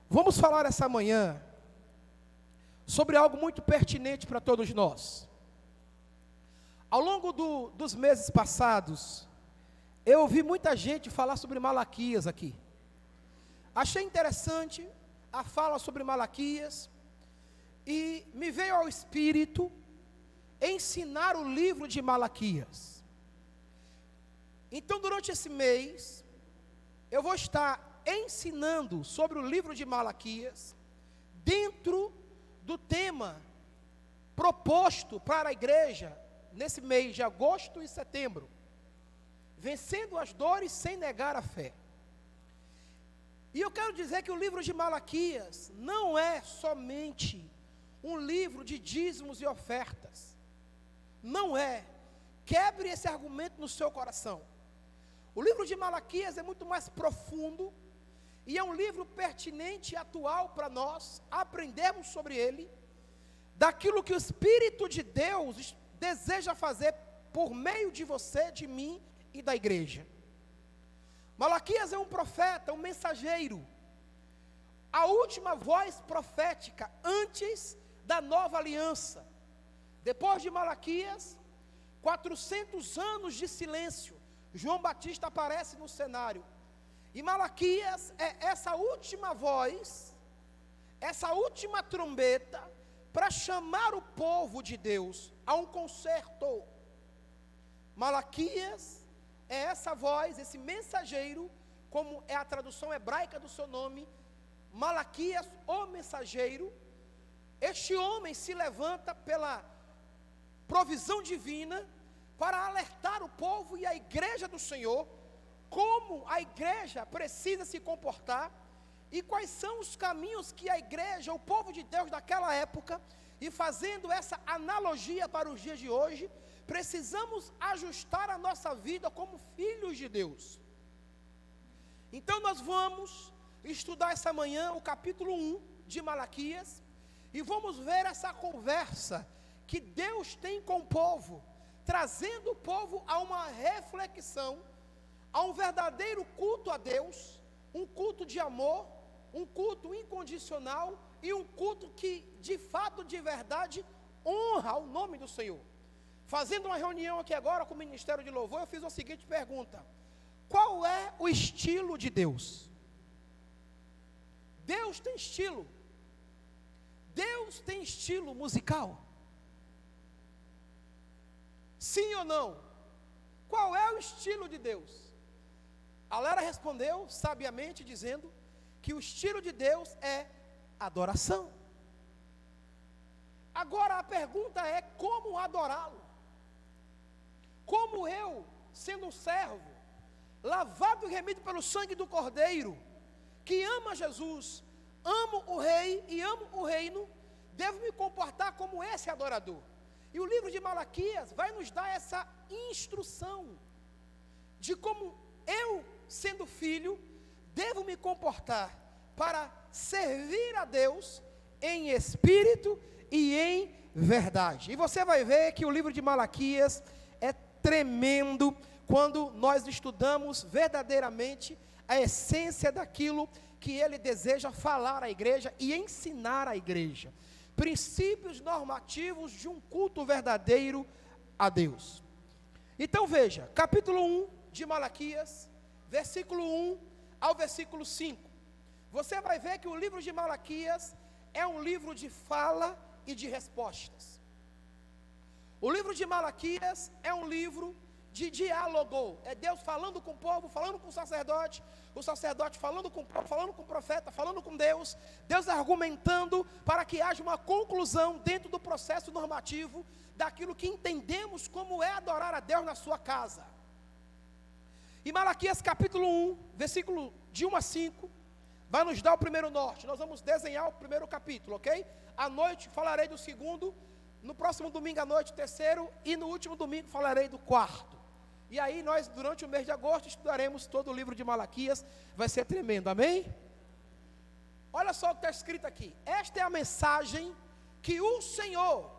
Vamos falar essa manhã sobre algo muito pertinente para todos nós. Ao longo dos meses passados, eu ouvi muita gente falar sobre Malaquias aqui. Achei interessante a fala sobre Malaquias e me veio ao espírito ensinar o livro de Malaquias. Então, durante esse mês, eu vou estar ensinando sobre o livro de Malaquias, dentro do tema proposto para a igreja, nesse mês de agosto e setembro, vencendo as dores sem negar a fé. E eu quero dizer que o livro de Malaquias não é somente um livro de dízimos e ofertas, não é. Quebre esse argumento no seu coração. O livro de Malaquias é muito mais profundo, e é um livro pertinente e atual para nós aprendermos sobre ele, daquilo que o Espírito de Deus deseja fazer por meio de você, de mim e da igreja. Malaquias é um profeta, um mensageiro, a última voz profética antes da nova aliança. Depois de Malaquias, 400 anos de silêncio, João Batista aparece no cenário. E Malaquias é essa última voz, essa última trombeta, para chamar o povo de Deus a um concerto. Malaquias é essa voz, esse mensageiro, como é a tradução hebraica do seu nome, Malaquias, o mensageiro. Este homem se levanta pela provisão divina para alertar o povo e a igreja do Senhor, como a igreja precisa se comportar, e quais são os caminhos que a igreja, o povo de Deus daquela época, e fazendo essa analogia para os dias de hoje, precisamos ajustar a nossa vida como filhos de Deus. Então nós vamos estudar essa manhã o capítulo 1 de Malaquias, e vamos ver essa conversa que Deus tem com o povo, trazendo o povo a uma reflexão, a um verdadeiro culto a Deus, um culto de amor, um culto incondicional e um culto que de fato, de verdade, honra o nome do Senhor. Fazendo uma reunião aqui agora com o Ministério de Louvor, eu fiz a seguinte pergunta: qual é o estilo de Deus? Deus tem estilo? Deus tem estilo musical? Sim ou não? Qual é o estilo de Deus? A Lera respondeu sabiamente dizendo que o estilo de Deus é adoração. Agora a pergunta é: como adorá-lo? Como eu, sendo um servo, lavado e remido pelo sangue do Cordeiro, que ama Jesus, amo o Rei e amo o reino, devo me comportar como esse adorador? E o livro de Malaquias vai nos dar essa instrução de como eu, sendo filho, devo me comportar para servir a Deus em espírito e em verdade. E você vai ver que o livro de Malaquias é tremendo quando nós estudamos verdadeiramente a essência daquilo que ele deseja falar à igreja e ensinar à igreja. Princípios normativos de um culto verdadeiro a Deus. Então veja, capítulo 1 de Malaquias, versículo 1 ao versículo 5. Você vai ver que o livro de Malaquias é um livro de fala e de respostas. O livro de Malaquias é um livro de diálogo, é Deus falando com o povo, falando com o sacerdote falando com o povo, falando com o profeta, falando com Deus, Deus argumentando para que haja uma conclusão dentro do processo normativo, daquilo que entendemos como é adorar a Deus na sua casa. E Malaquias capítulo 1, versículo de 1 a 5, vai nos dar o primeiro norte. Nós vamos desenhar o primeiro capítulo, ok? À noite falarei do segundo, no próximo domingo à noite o terceiro, e no último domingo falarei do quarto. E aí nós, durante o mês de agosto, estudaremos todo o livro de Malaquias. Vai ser tremendo, amém? Olha só o que está escrito aqui. Esta é a mensagem que o Senhor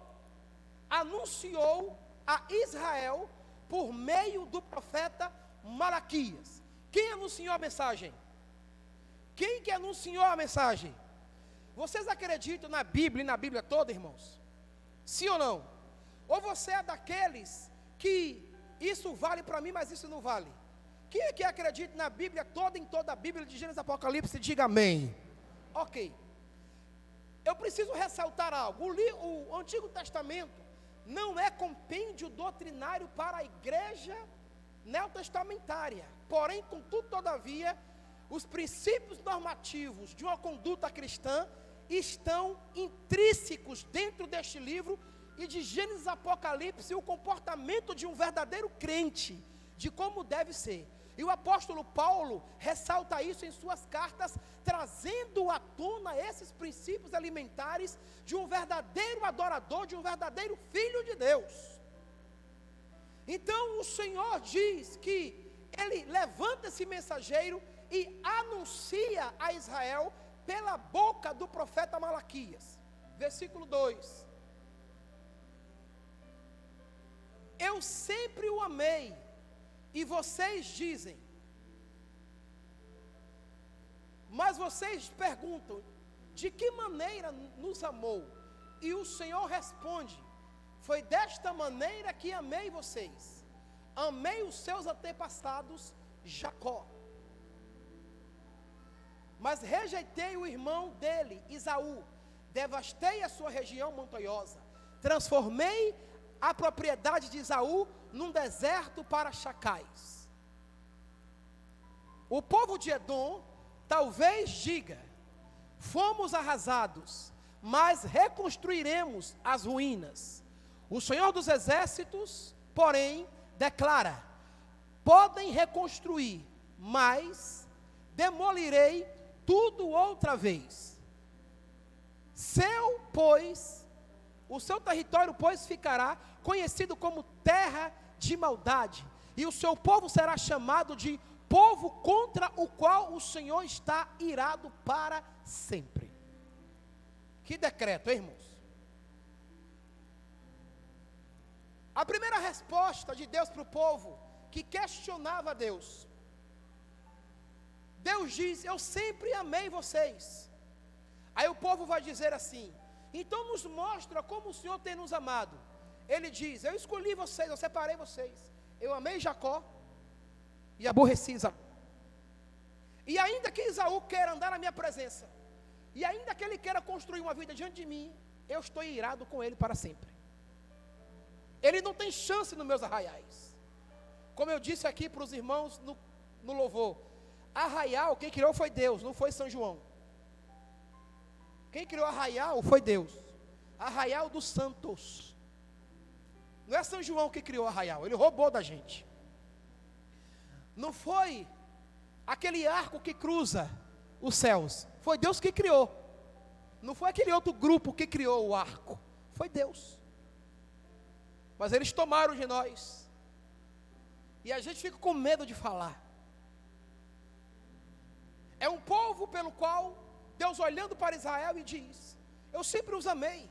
anunciou a Israel por meio do profeta Malaquias. Quem anunciou a mensagem? Quem que anunciou a mensagem? Vocês acreditam na Bíblia e na Bíblia toda, irmãos? Sim ou não? Ou você é daqueles que isso vale para mim, mas isso não vale? Quem é que acredita na Bíblia toda, em toda a Bíblia, de Gênesis Apocalipse, diga amém. Ok. Eu preciso ressaltar algo. O Antigo Testamento não é compêndio doutrinário para a igreja neotestamentária. Porém, contudo, todavia, os princípios normativos de uma conduta cristã estão intrínsecos dentro deste livro e de Gênesis Apocalipse, o comportamento de um verdadeiro crente, de como deve ser. E o apóstolo Paulo ressalta isso em suas cartas, trazendo à tona esses princípios alimentares de um verdadeiro adorador, de um verdadeiro filho de Deus. Então o Senhor diz que Ele levanta esse mensageiro e anuncia a Israel pela boca do profeta Malaquias. Versículo 2. Eu sempre o amei, e vocês dizem, mas vocês perguntam, de que maneira nos amou? E o Senhor responde, foi desta maneira que amei vocês, amei os seus antepassados, Jacó, mas rejeitei o irmão dele, Esaú, devastei a sua região montanhosa, transformei a propriedade de Esaú num deserto para chacais. O povo de Edom talvez diga, fomos arrasados, mas reconstruiremos as ruínas. O Senhor dos Exércitos, porém, declara, podem reconstruir, mas demolirei tudo outra vez. O seu território, pois, ficará conhecido como terra de maldade, e o seu povo será chamado de povo contra o qual o Senhor está irado para sempre. Que decreto, hein, irmãos? A primeira resposta de Deus para o povo que questionava Deus, Deus diz, eu sempre amei vocês. Aí o povo vai dizer assim, então nos mostra como o Senhor tem nos amado. Ele diz, eu escolhi vocês, eu separei vocês, eu amei Jacó e aborreci Esaú. E ainda que Esaú queira andar na minha presença, e ainda que ele queira construir uma vida diante de mim, eu estou irado com ele para sempre. Ele não tem chance nos meus arraiais. Como eu disse aqui para os irmãos no louvor, arraial, quem criou foi Deus, não foi São João. Quem criou arraial foi Deus. Arraial dos santos. Não é São João que criou arraial, ele roubou da gente. Não foi aquele arco que cruza os céus, foi Deus que criou. Não foi aquele outro grupo que criou o arco, foi Deus. Mas eles tomaram de nós, e a gente fica com medo de falar. É um povo pelo qual Deus olhando para Israel e diz, eu sempre os amei,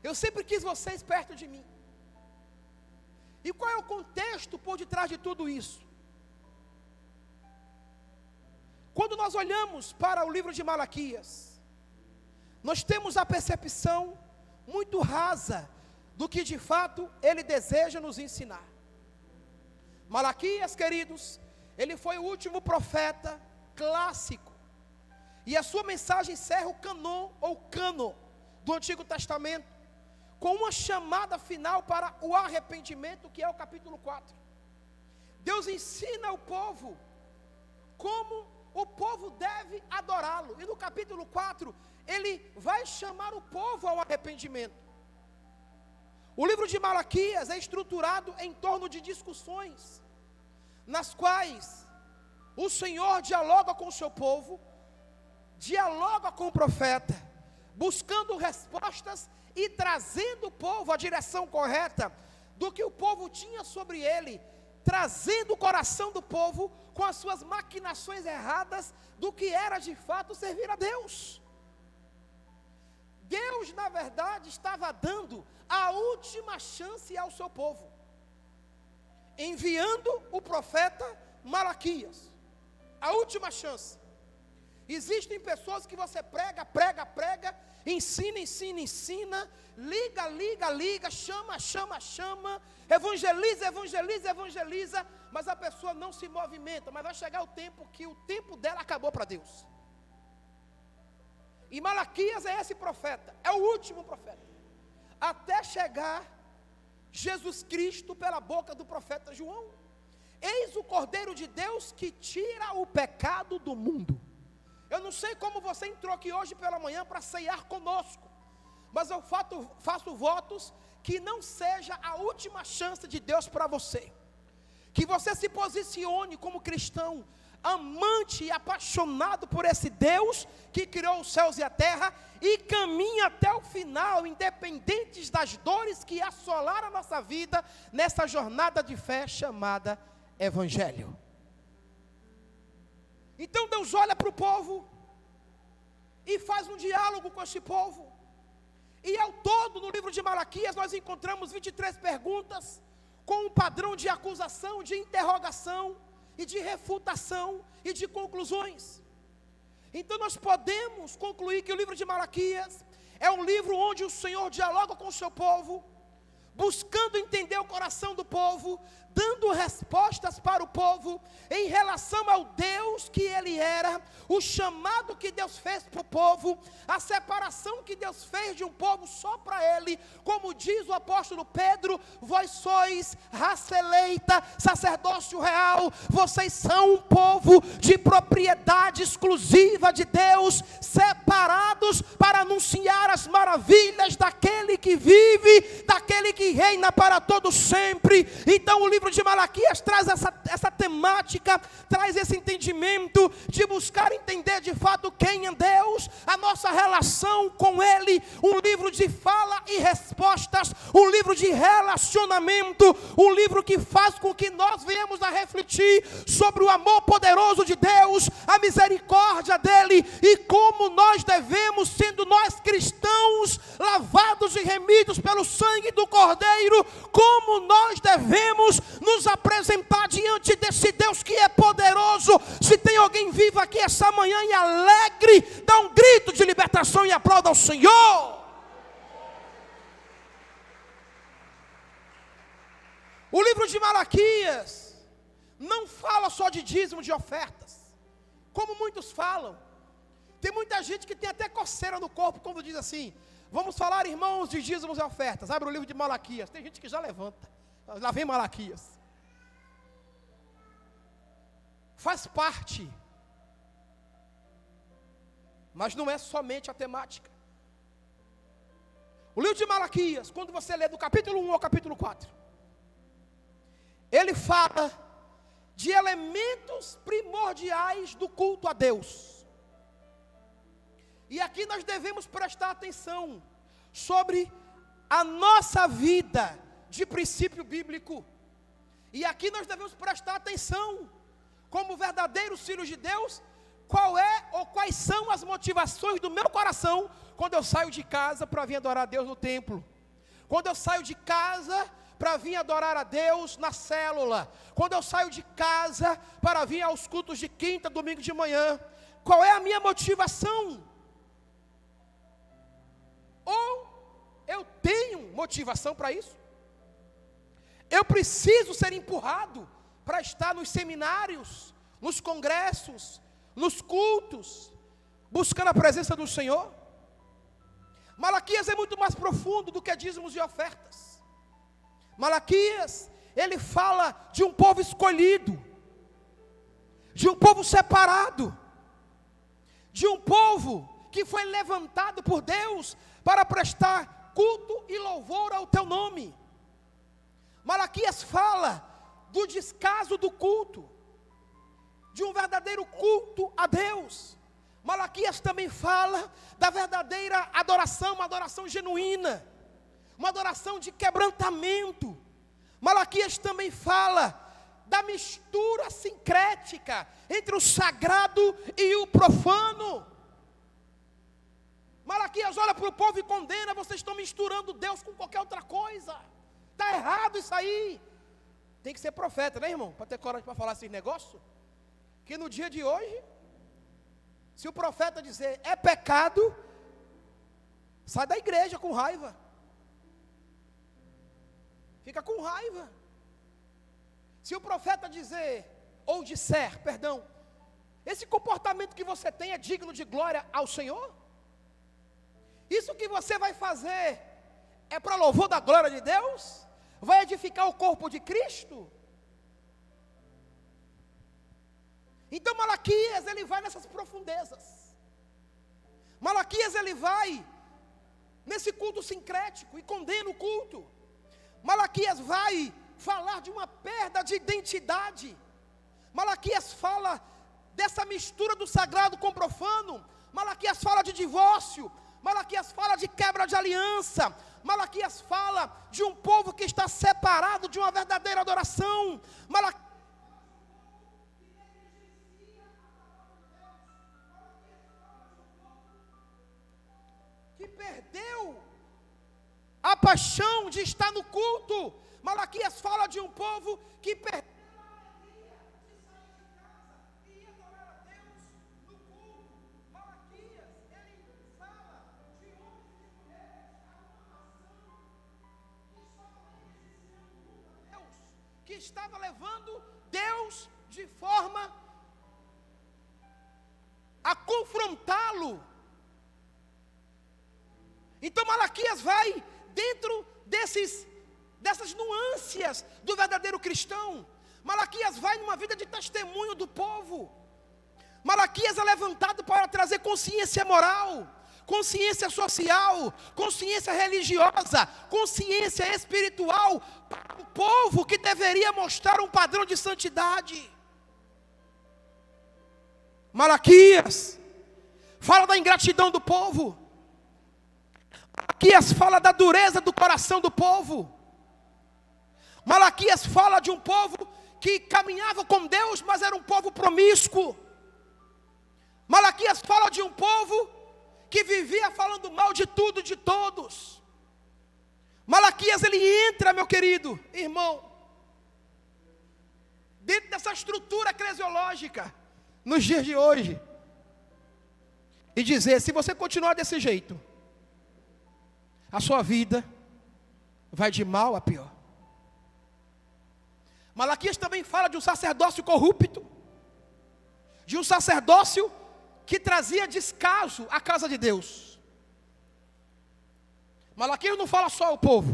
eu sempre quis vocês perto de mim. E qual é o contexto por detrás de tudo isso? Quando nós olhamos para o livro de Malaquias, nós temos a percepção muito rasa do que de fato ele deseja nos ensinar. Malaquias, queridos, ele foi o último profeta clássico, e a sua mensagem encerra o cânon ou cânon do Antigo Testamento, com uma chamada final para o arrependimento, que é o capítulo 4. Deus ensina ao povo como o povo deve adorá-lo, e no capítulo 4, ele vai chamar o povo ao arrependimento. O livro de Malaquias é estruturado em torno de discussões, nas quais o Senhor dialoga com o seu povo, dialoga com o profeta, buscando respostas e trazendo o povo à direção correta do que o povo tinha sobre ele, trazendo o coração do povo com as suas maquinações erradas do que era de fato servir a Deus. Deus, na verdade, estava dando a última chance ao seu povo, enviando o profeta Malaquias, a última chance. Existem pessoas que você prega, ensina, liga, chama, evangeliza, mas a pessoa não se movimenta. Mas vai chegar o tempo que o tempo dela acabou para Deus. E Malaquias é esse profeta, é o último profeta, até chegar Jesus Cristo pela boca do profeta João. Eis o Cordeiro de Deus que tira o pecado do mundo. Eu não sei como você entrou aqui hoje pela manhã para ceiar conosco, mas eu faço votos que não seja a última chance de Deus para você. Que você se posicione como cristão, amante e apaixonado por esse Deus que criou os céus e a terra, e caminhe até o final, independentes das dores que assolaram a nossa vida, nessa jornada de fé chamada Evangelho. Então Deus olha para o povo e faz um diálogo com esse povo. E ao todo, no livro de Malaquias, nós encontramos 23 perguntas, com um padrão de acusação, de interrogação, e de refutação, e de conclusões. Então nós podemos concluir que o livro de Malaquias é um livro onde o Senhor dialoga com o seu povo, buscando entender o coração do povo, dando respostas para o povo, em relação ao Deus que ele era, o chamado que Deus fez para o povo, a separação que Deus fez de um povo só para ele, como diz o apóstolo Pedro: vós sois raça eleita, sacerdócio real, vocês são um povo de propriedade exclusiva de Deus, separados para anunciar as maravilhas daquele que vive, daquele que reina para todo sempre. Então o livro de Malaquias traz essa temática, traz esse entendimento de buscar entender de fato quem é Deus, a nossa relação com Ele, um livro de fala e respostas, um livro de relacionamento, um livro que faz com que nós venhamos a refletir sobre o amor poderoso de Deus, a misericórdia dEle, e como nós devemos, sendo nós cristãos, lavados e remidos pelo sangue do Cordeiro, como nós devemos nos apresentar diante desse Deus que é poderoso. Se tem alguém vivo aqui essa manhã e alegre, dá um grito de libertação e aplauda ao Senhor. O livro de Malaquias não fala só de dízimo, de ofertas, como muitos falam. Tem muita gente que tem até coceira no corpo quando diz assim: vamos falar, irmãos, de dízimos e ofertas. Abre o livro de Malaquias. Tem gente que já levanta. Lá vem Malaquias. Faz parte, mas não é somente a temática. O livro de Malaquias, quando você lê do capítulo 1 ao capítulo 4, ele fala de elementos primordiais do culto a Deus. E aqui nós devemos prestar atenção sobre a nossa vida de princípio bíblico. E aqui nós devemos prestar atenção, como verdadeiros filhos de Deus, qual é ou quais são as motivações do meu coração quando eu saio de casa para vir adorar a Deus no templo, quando eu saio de casa para vir adorar a Deus na célula, quando eu saio de casa para vir aos cultos de quinta, domingo de manhã. Qual é a minha motivação? Ou eu tenho motivação para isso? Eu preciso ser empurrado para estar nos seminários, nos congressos, nos cultos, buscando a presença do Senhor? Malaquias é muito mais profundo do que dízimos e ofertas. Malaquias, ele fala de um povo escolhido, de um povo separado, de um povo que foi levantado por Deus para prestar culto e louvor ao teu nome. Malaquias fala do descaso do culto, de um verdadeiro culto a Deus. Malaquias também fala da verdadeira adoração, uma adoração genuína, uma adoração de quebrantamento. Malaquias também fala da mistura sincrética entre o sagrado e o profano. Malaquias olha para o povo e condena: vocês estão misturando Deus com qualquer outra coisa, está errado isso aí. Tem que ser profeta, né, irmão? Para ter coragem para falar esses negócios. Que no dia de hoje, Se o profeta dizer é pecado, sai da igreja com raiva. Fica com raiva. Se o profeta dizer, ou disser, perdão, esse comportamento que você tem é digno de glória ao Senhor? Isso que você vai fazer é para louvor da glória de Deus? Vai edificar o corpo de Cristo? Então Malaquias, ele vai nessas profundezas. Malaquias, ele vai nesse culto sincrético e condena o culto. Malaquias vai falar de uma perda de identidade. Malaquias fala dessa mistura do sagrado com o profano. Malaquias fala de divórcio. Malaquias fala de quebra de aliança. Malaquias fala de um povo que está separado de uma verdadeira adoração. Que perdeu a paixão de estar no culto. Malaquias fala de um povo que perdeu a alegria de sair de casa e ir adorar a Deus no culto. Malaquias, ele fala de homens e mulheres, a nação que estava levando Deus de forma a confrontá-lo. Então Malaquias vai dentro dessas nuances do verdadeiro cristão. Malaquias vai numa vida de testemunho do povo. Malaquias é levantado para trazer consciência moral, consciência social, consciência religiosa, consciência espiritual para um povo que deveria mostrar um padrão de santidade. Malaquias fala da ingratidão do povo. Malaquias fala da dureza do coração do povo. Malaquias fala de um povo que caminhava com Deus, mas era um povo promíscuo. Malaquias fala de um povo que vivia falando mal de tudo e de todos. Malaquias, ele entra, meu querido irmão, dentro dessa estrutura eclesiológica, nos dias de hoje, e dizer, se você continuar desse jeito, a sua vida vai de mal a pior. Malaquias também fala de um sacerdócio corrupto, de um sacerdócio que trazia descaso à casa de Deus. Malaquias não fala só ao povo,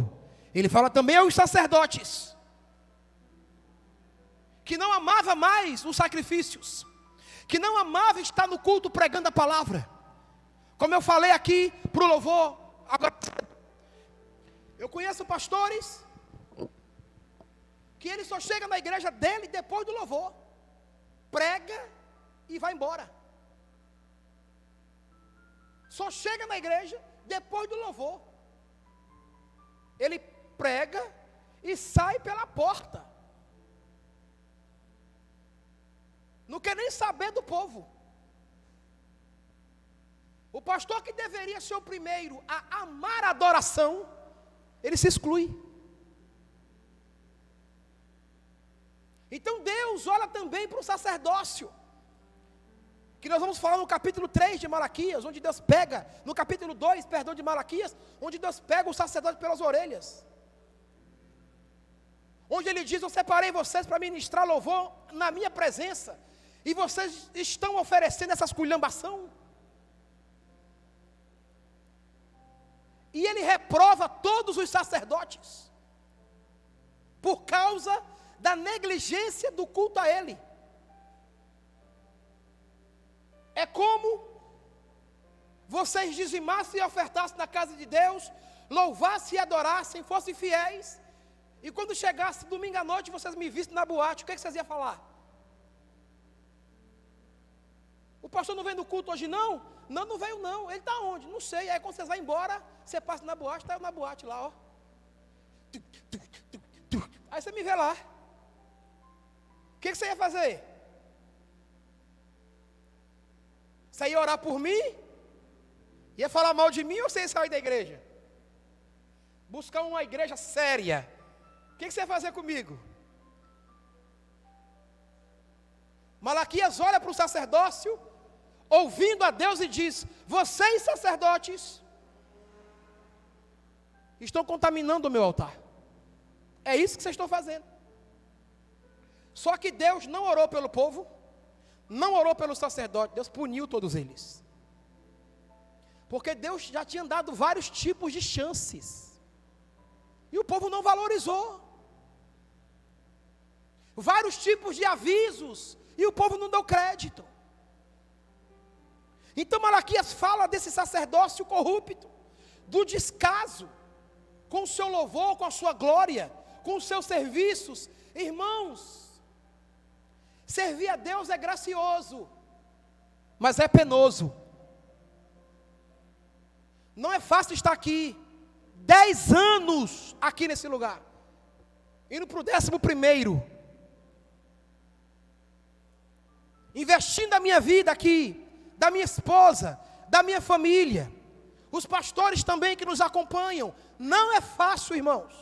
ele fala também aos sacerdotes, que não amava mais os sacrifícios, que não amava estar no culto pregando a palavra. Como eu falei aqui para o louvor, agora, eu conheço pastores que ele só chega na igreja dele depois do louvor, prega e vai embora. Só chega na igreja depois do louvor. Ele prega e sai pela porta. Não quer nem saber do povo. O pastor que deveria ser o primeiro a amar a adoração, ele se exclui. Então Deus olha também para o sacerdócio, que nós vamos falar no capítulo 3 de Malaquias, onde Deus pega, no capítulo 2, perdão, de Malaquias, onde Deus pega o sacerdote pelas orelhas, onde ele diz, eu separei vocês para ministrar louvor na minha presença, e vocês estão oferecendo essa esculhambação. E ele reprova todos os sacerdotes, por causa da negligência do culto a ele. É como vocês dizimassem e ofertassem na casa de Deus, louvassem e adorassem, fossem fiéis, e quando chegasse domingo à noite, vocês me vissem na boate, o que vocês iam falar? O pastor não veio no culto hoje não? Não, não veio não, ele está onde? Não sei, aí quando vocês vão embora, você passa na boate, está eu na boate lá, ó. Aí você me vê lá. O que você ia fazer? Você ia orar por mim? Ia falar mal de mim ou você ia sair da igreja? Buscar uma igreja séria. O que você ia fazer comigo? Malaquias olha para o sacerdócio, ouvindo a Deus e diz: vocês sacerdotes estão contaminando o meu altar. É isso que vocês estão fazendo. Só que Deus não orou pelo povo, não orou pelos sacerdotes, Deus puniu todos eles. Porque Deus já tinha dado vários tipos de chances. E o povo não valorizou. Vários tipos de avisos, e o povo não deu crédito. Então Malaquias fala desse sacerdócio corrupto, do descaso com o seu louvor, com a sua glória, com os seus serviços. Irmãos, servir a Deus é gracioso, mas é penoso. Não é fácil estar aqui 10 anos aqui nesse lugar, indo para o 11º, investindo a minha vida aqui, da minha esposa, da minha família, os pastores também que nos acompanham. Não é fácil, irmãos.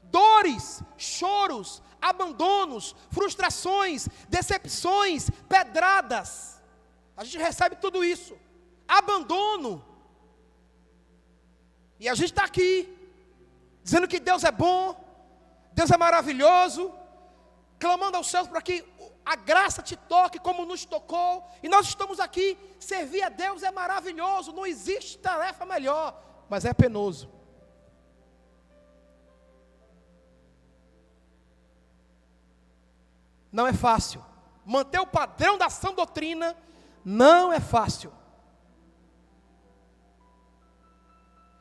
Dores, choros, abandonos, frustrações, decepções, pedradas. A gente recebe tudo isso. Abandono. E a gente está aqui, dizendo que Deus é bom, Deus é maravilhoso, clamando aos céus para que a graça te toque como nos tocou. E nós estamos aqui. Servir a Deus é maravilhoso, não existe tarefa melhor, mas é penoso. Não é fácil. Manter o padrão da sã doutrina não é fácil.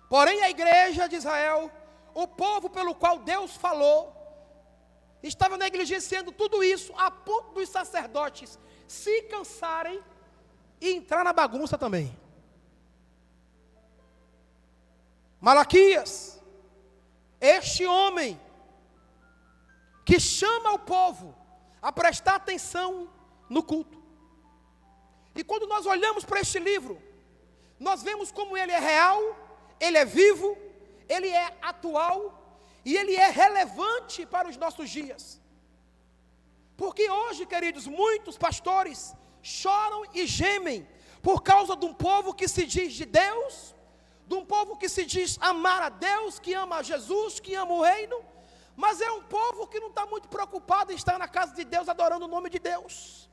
Porém, a igreja de Israel, o povo pelo qual Deus falou, estava negligenciando tudo isso, a ponto dos sacerdotes se cansarem e entrar na bagunça também. Malaquias, este homem que chama o povo a prestar atenção no culto. E quando nós olhamos para este livro, nós vemos como ele é real, ele é vivo, ele é atual, e ele é relevante para os nossos dias. Porque hoje, queridos, muitos pastores choram e gemem por causa de um povo que se diz de Deus, de um povo que se diz amar a Deus, que ama a Jesus, que ama o reino, mas é um povo que não está muito preocupado em estar na casa de Deus adorando o nome de Deus.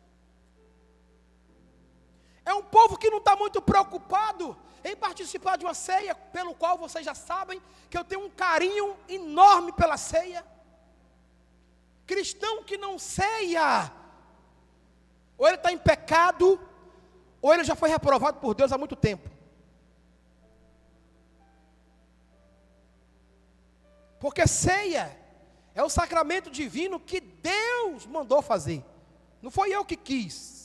É um povo que não está muito preocupado em participar de uma ceia, pelo qual vocês já sabem que eu tenho um carinho enorme pela ceia. Cristão que não ceia, ou ele está em pecado, ou ele já foi reprovado por Deus há muito tempo. Porque ceia é o sacramento divino que Deus mandou fazer, não foi eu que quis.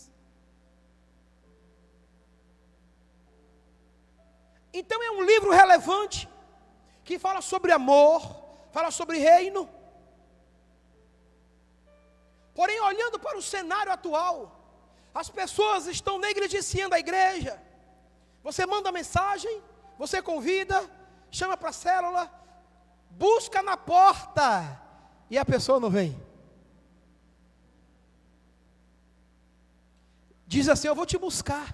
Então é um livro relevante, que fala sobre amor, fala sobre reino. Porém, olhando para o cenário atual, as pessoas estão negligenciando a igreja. Você manda mensagem, você convida, chama para a célula, busca na porta, e a pessoa não vem. Diz assim: eu vou te buscar,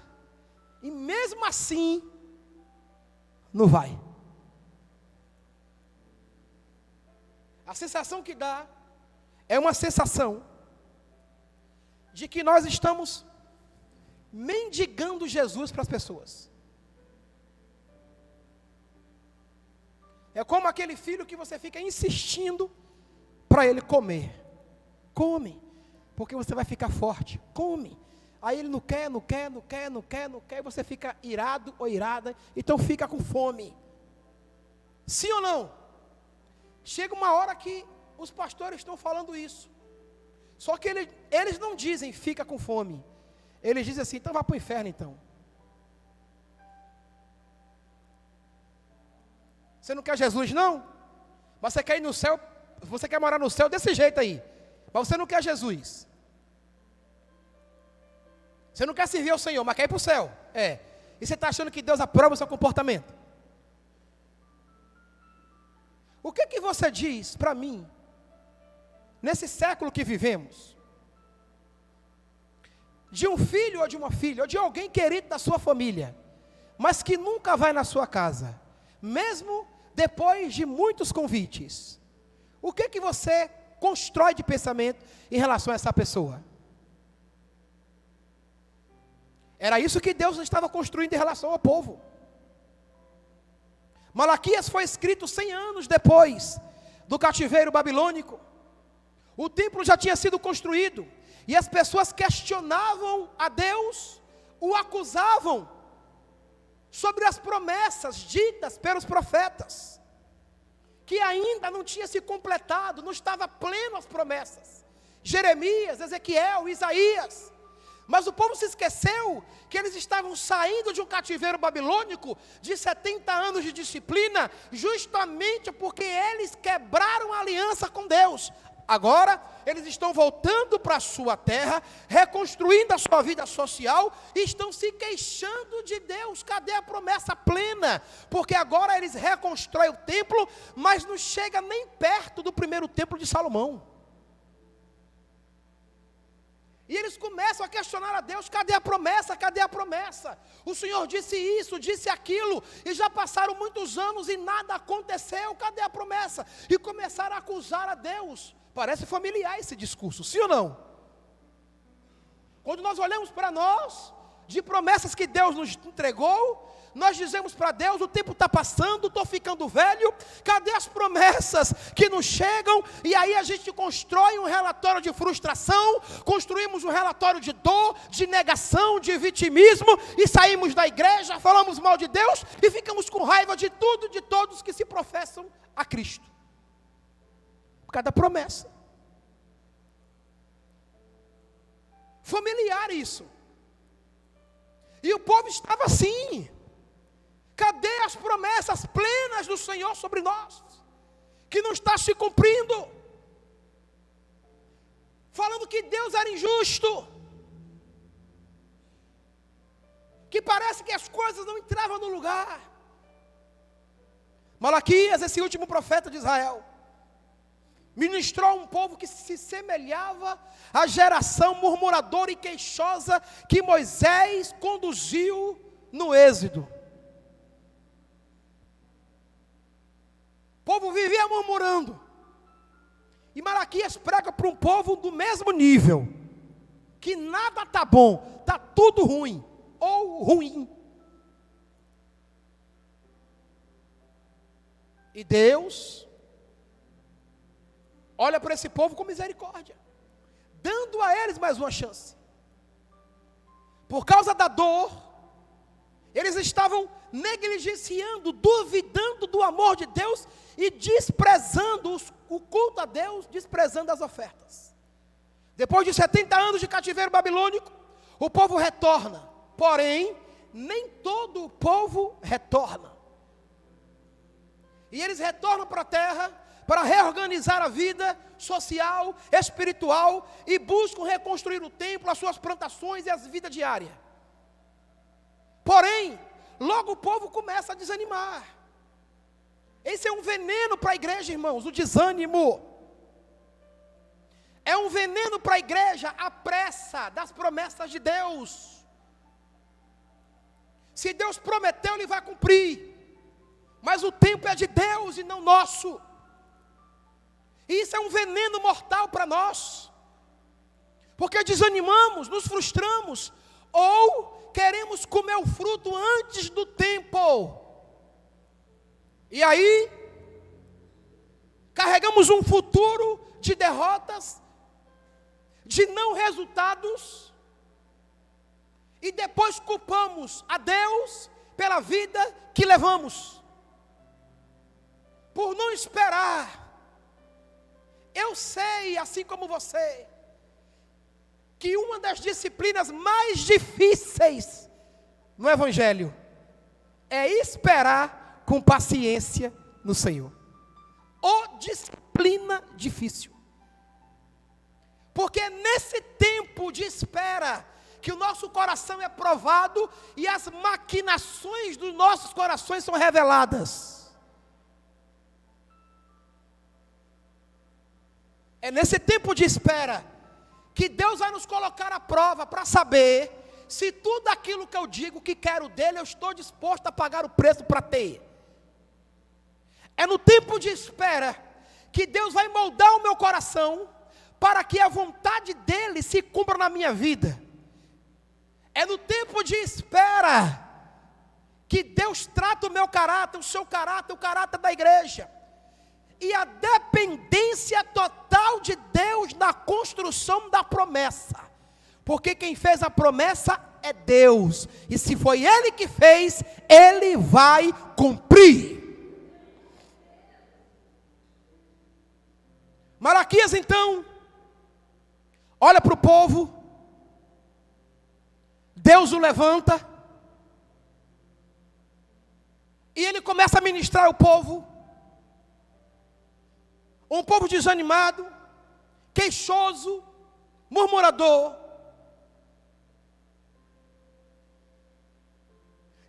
e mesmo assim, não vai. A sensação que dá é uma sensação de que nós estamos mendigando Jesus para as pessoas. É como aquele filho que você fica insistindo para ele comer. Come, porque você vai ficar forte. Come. Aí ele não quer, e você fica irado ou irada, então fica com fome. Sim ou não? Chega uma hora que os pastores estão falando isso. Só que eles não dizem fica com fome. Eles dizem assim: então vá para o inferno então. Você não quer Jesus não? Mas você quer ir no céu, você quer morar no céu desse jeito aí. Mas você não quer Jesus. Você não quer servir ao Senhor, mas quer ir para o céu. É. E você está achando que Deus aprova o seu comportamento? O que você diz para mim, nesse século que vivemos, de um filho ou de uma filha, ou de alguém querido da sua família, mas que nunca vai na sua casa, mesmo depois de muitos convites, o que você constrói de pensamento em relação a essa pessoa? Era isso que Deus estava construindo em relação ao povo. Malaquias foi escrito 100 anos depois do cativeiro babilônico. O templo já tinha sido construído, e as pessoas questionavam a Deus, o acusavam sobre as promessas ditas pelos profetas, que ainda não tinha se completado, não estava pleno as promessas. Jeremias, Ezequiel, Isaías. Mas o povo se esqueceu que eles estavam saindo de um cativeiro babilônico de 70 anos de disciplina, justamente porque eles quebraram a aliança com Deus. Agora, eles estão voltando para a sua terra, reconstruindo a sua vida social, e estão se queixando de Deus. Cadê a promessa plena? Porque agora eles reconstroem o templo, mas não chega nem perto do primeiro templo de Salomão. E eles começam a questionar a Deus: cadê a promessa? Cadê a promessa? O Senhor disse isso, disse aquilo, e já passaram muitos anos e nada aconteceu. Cadê a promessa? E começaram a acusar a Deus. Parece familiar esse discurso, sim ou não? Quando nós olhamos para nós, de promessas que Deus nos entregou, nós dizemos para Deus: o tempo está passando, estou ficando velho, cadê as promessas que não chegam? E aí a gente constrói um relatório de frustração, construímos um relatório de dor, de negação, de vitimismo, e saímos da igreja, falamos mal de Deus, e ficamos com raiva de tudo, de todos que se professam a Cristo. Por causa da promessa. Familiar isso. E o povo estava assim. Cadê as promessas plenas do Senhor sobre nós? Que não está se cumprindo. Falando que Deus era injusto. Que parece que as coisas não entravam no lugar. Malaquias, esse último profeta de Israel, ministrou a um povo que se semelhava à geração murmuradora e queixosa que Moisés conduziu no Êxodo. O povo vivia murmurando. E Malaquias prega para um povo do mesmo nível, que nada está bom, está tudo ruim, ou ruim. E Deus olha para esse povo com misericórdia, dando a eles mais uma chance. Por causa da dor, eles estavam negligenciando, duvidando do amor de Deus e desprezando o culto a Deus, desprezando as ofertas. Depois de 70 anos de cativeiro babilônico, o povo retorna. Porém, nem todo o povo retorna. E eles retornam para a terra para reorganizar a vida social, espiritual, e buscam reconstruir o templo, as suas plantações e as vidas diárias. Porém, logo o povo começa a desanimar. Esse é um veneno para a igreja, irmãos, o desânimo. É um veneno para a igreja, a pressa das promessas de Deus. Se Deus prometeu, Ele vai cumprir. Mas o tempo é de Deus e não nosso. E isso é um veneno mortal para nós. Porque desanimamos, nos frustramos, ou queremos comer o fruto antes do tempo. E aí, carregamos um futuro de derrotas, de não resultados, e depois culpamos a Deus pela vida que levamos, por não esperar. Eu sei, assim como você, que uma das disciplinas mais difíceis no Evangelho é esperar com paciência no Senhor. Ou disciplina difícil. Porque é nesse tempo de espera que o nosso coração é provado e as maquinações dos nossos corações são reveladas. É nesse tempo de espera que Deus vai nos colocar à prova para saber se tudo aquilo que eu digo que quero dele, eu estou disposto a pagar o preço para ter. É no tempo de espera que Deus vai moldar o meu coração para que a vontade dele se cumpra na minha vida. É no tempo de espera que Deus trata o meu caráter, o seu caráter, o caráter da igreja. E a dependência total de Deus na construção da promessa. Porque quem fez a promessa é Deus. E se foi Ele que fez, Ele vai cumprir. Malaquias então, olha para o povo. Deus o levanta. E ele começa a ministrar ao povo. Um povo desanimado, queixoso, murmurador.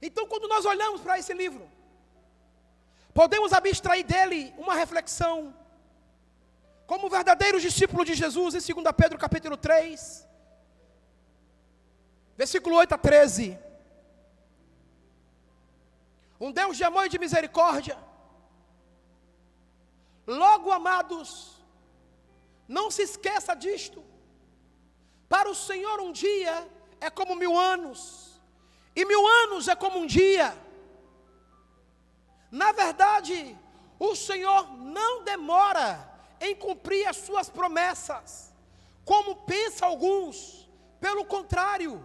Então, quando nós olhamos para esse livro, podemos abstrair dele uma reflexão. Como verdadeiros discípulos de Jesus, em 2 Pedro capítulo 3, versículo 8 a 13. Um Deus de amor e de misericórdia. Logo, amados, não se esqueça disto. Para o Senhor um dia é como 1000 anos, e 1000 anos é como um dia. Na verdade, o Senhor não demora em cumprir as suas promessas, como pensam alguns. Pelo contrário,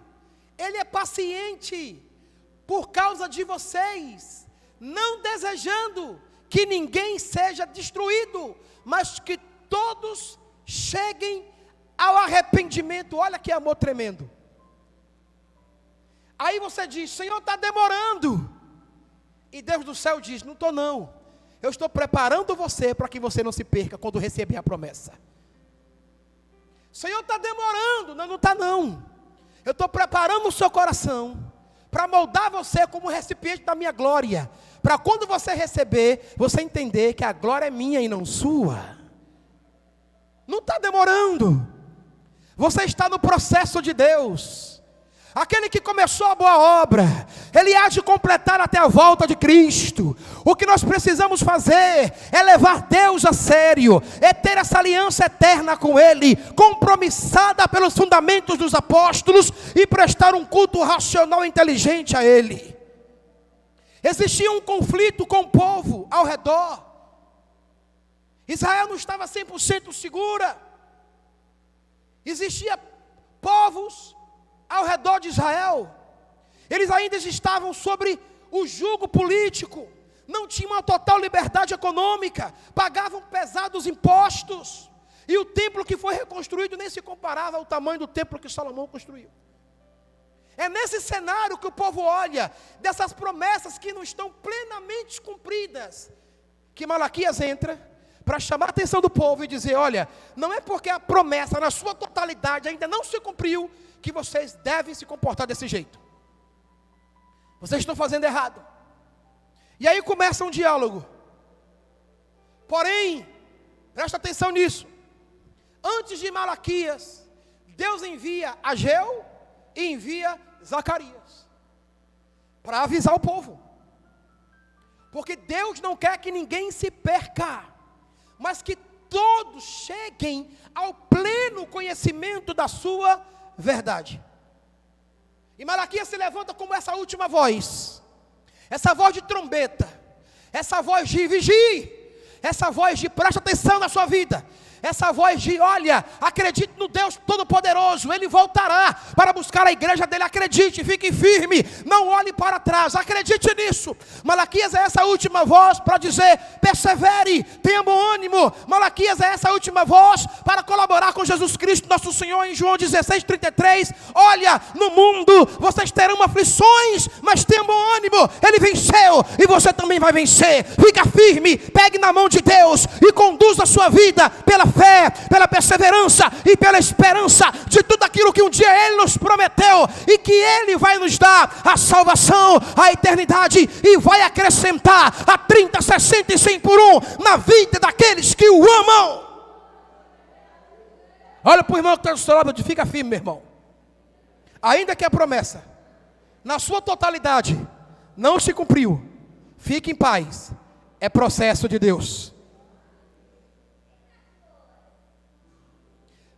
Ele é paciente por causa de vocês, não desejando que ninguém seja destruído, mas que todos cheguem ao arrependimento. Olha que amor tremendo. Aí você diz: Senhor, está demorando. E Deus do céu diz: não estou não. Eu estou preparando você para que você não se perca quando receber a promessa. Senhor, está demorando. Não, não está não. Eu estou preparando o seu coração para moldar você como recipiente da minha glória, para quando você receber, você entender que a glória é minha e não sua. Não está demorando. Você está no processo de Deus. Aquele que começou a boa obra, Ele há de completar até a volta de Cristo. O que nós precisamos fazer é levar Deus a sério, é ter essa aliança eterna com Ele, compromissada pelos fundamentos dos apóstolos, e prestar um culto racional e inteligente a Ele. Existia um conflito com o povo ao redor. Israel não estava 100% segura. Existia povos ao redor de Israel. Eles ainda estavam sobre o jugo político, não tinham uma total liberdade econômica, pagavam pesados impostos, e o templo que foi reconstruído nem se comparava ao tamanho do templo que Salomão construiu. É nesse cenário que o povo olha, dessas promessas que não estão plenamente cumpridas, que Malaquias entra para chamar a atenção do povo e dizer: olha, não é porque a promessa na sua totalidade ainda não se cumpriu, que vocês devem se comportar desse jeito. Vocês estão fazendo errado. E aí começa um diálogo. Porém, presta atenção nisso. Antes de Malaquias, Deus envia Ageu e envia Zacarias para avisar o povo. Porque Deus não quer que ninguém se perca, mas que todos cheguem ao pleno conhecimento da sua verdade. E Malaquias se levanta como essa última voz, essa voz de trombeta, essa voz de vigie, essa voz de preste atenção na sua vida, essa voz de: olha, acredite no Deus Todo-Poderoso, Ele voltará para buscar a igreja dele. Acredite, fique firme, não olhe para trás, acredite nisso. Malaquias é essa última voz para dizer: persevere, tenha bom ânimo. Malaquias é essa última voz para colaborar com Jesus Cristo, nosso Senhor, em João 16:33. Olha, no mundo vocês terão aflições, mas tenham bom ânimo, Ele venceu e você também vai vencer. Fica firme, pegue na mão de Deus e conduza a sua vida pela fé, pela perseverança e pela esperança de tudo aquilo que um dia Ele nos prometeu, e que Ele vai nos dar a salvação, a eternidade, e vai acrescentar a 30, 60 e 100 por um na vida daqueles que o amam. Olha para o irmão que está do seu lado, fica firme, meu irmão. Ainda que a promessa, na sua totalidade, não se cumpriu, fique em paz, é processo de Deus.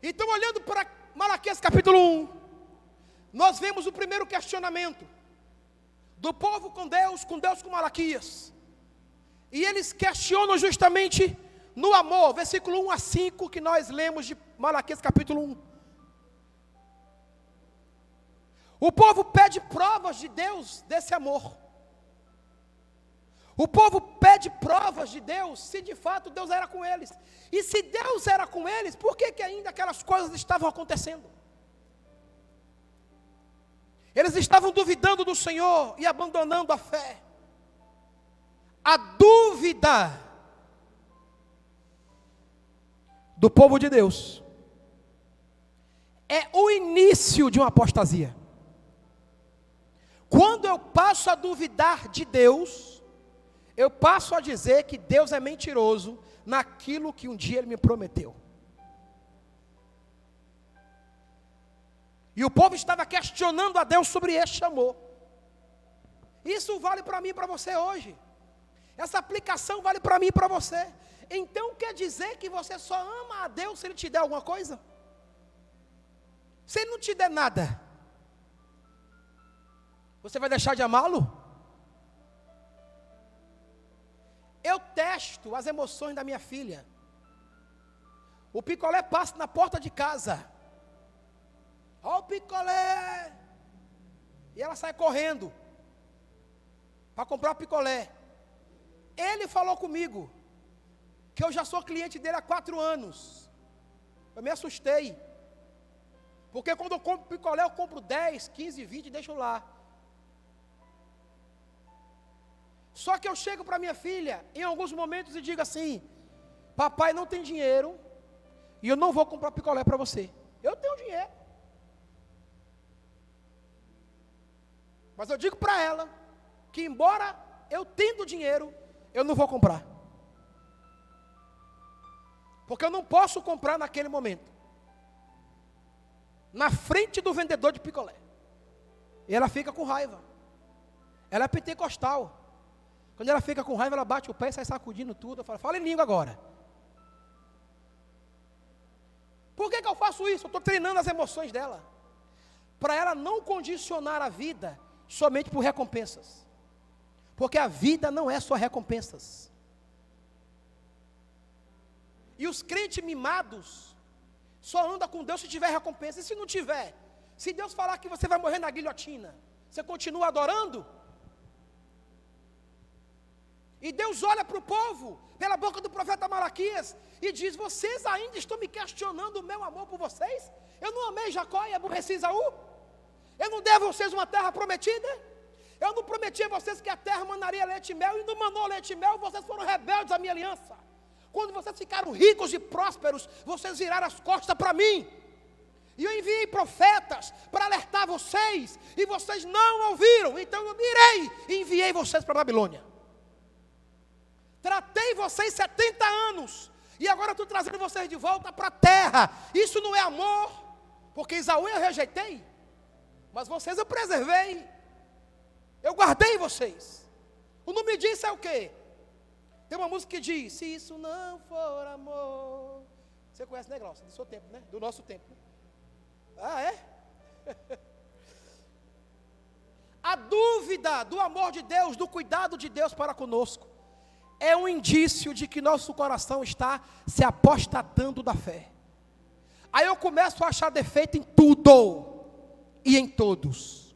Então, olhando para Malaquias capítulo 1, nós vemos o primeiro questionamento do povo com Deus com Malaquias. E eles questionam justamente no amor, versículo 1 a 5, que nós lemos de Malaquias capítulo 1. O povo pede provas de Deus desse amor. O povo pede provas de Deus, se de fato Deus era com eles. E se Deus era com eles, por que ainda aquelas coisas estavam acontecendo? Eles estavam duvidando do Senhor e abandonando a fé. A dúvida do povo de Deus é o início de uma apostasia. Quando eu passo a duvidar de Deus, eu passo a dizer que Deus é mentiroso naquilo que um dia Ele me prometeu. E o povo estava questionando a Deus sobre este amor. Isso vale para mim e para você hoje. Essa aplicação vale para mim e para você. Então quer dizer que você só ama a Deus se Ele te der alguma coisa? Se Ele não te der nada, você vai deixar de amá-lo? Eu testo as emoções da minha filha. O picolé passa na porta de casa. Olha o picolé. E ela sai correndo para comprar o picolé. Ele falou comigo que eu já sou cliente dele há 4 anos. Eu me assustei. Porque quando eu compro picolé, eu compro 10, 15, 20 e deixo lá. Só que eu chego para minha filha, em alguns momentos, e digo assim: papai não tem dinheiro, e eu não vou comprar picolé para você. Eu tenho dinheiro. Mas eu digo para ela, que embora eu tendo dinheiro, eu não vou comprar. Porque eu não posso comprar naquele momento. Na frente do vendedor de picolé. E ela fica com raiva. Ela é pentecostal. Quando ela fica com raiva, ela bate o pé e sai sacudindo tudo. Eu falo: fala em língua agora. Por que eu faço isso? Eu estou treinando as emoções dela. Para ela não condicionar a vida somente por recompensas. Porque a vida não é só recompensas. E os crentes mimados só andam com Deus se tiver recompensa. E se não tiver? Se Deus falar que você vai morrer na guilhotina, você continua adorando? E Deus olha para o povo, pela boca do profeta Malaquias, e diz: vocês ainda estão me questionando o meu amor por vocês? Eu não amei Jacó e aborreci Esaú? Eu não dei a vocês uma terra prometida? Eu não prometi a vocês que a terra manaria leite e mel, e não mandou leite e mel, vocês foram rebeldes à minha aliança. Quando vocês ficaram ricos e prósperos, vocês viraram as costas para mim. E eu enviei profetas para alertar vocês, e vocês não ouviram. Então eu mirei e enviei vocês para a Babilônia. Tratei vocês 70 anos, e agora estou trazendo vocês de volta para a terra. Isso não é amor, porque Esaú eu rejeitei, mas vocês eu preservei. Eu guardei vocês. O nome disso é o quê? Tem uma música que diz: se isso não for amor. Você conhece, né, Glaucia? Do seu tempo, né? Do nosso tempo. Ah, é? A dúvida do amor de Deus, do cuidado de Deus para conosco, é um indício de que nosso coração está se apostatando da fé. Aí eu começo a achar defeito em tudo e em todos.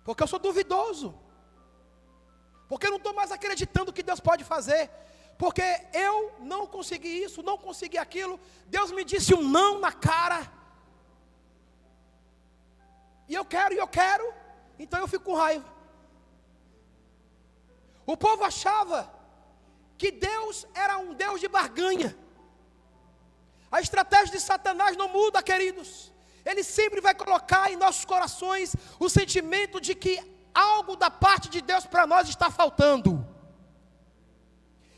Porque eu sou duvidoso. Porque eu não estou mais acreditando que Deus pode fazer. Porque eu não consegui isso, não consegui aquilo. Deus me disse um não na cara. E eu quero. Então eu fico com raiva. O povo achava que Deus era um Deus de barganha. A estratégia de Satanás não muda, queridos. Ele sempre vai colocar em nossos corações o sentimento de que algo da parte de Deus para nós está faltando.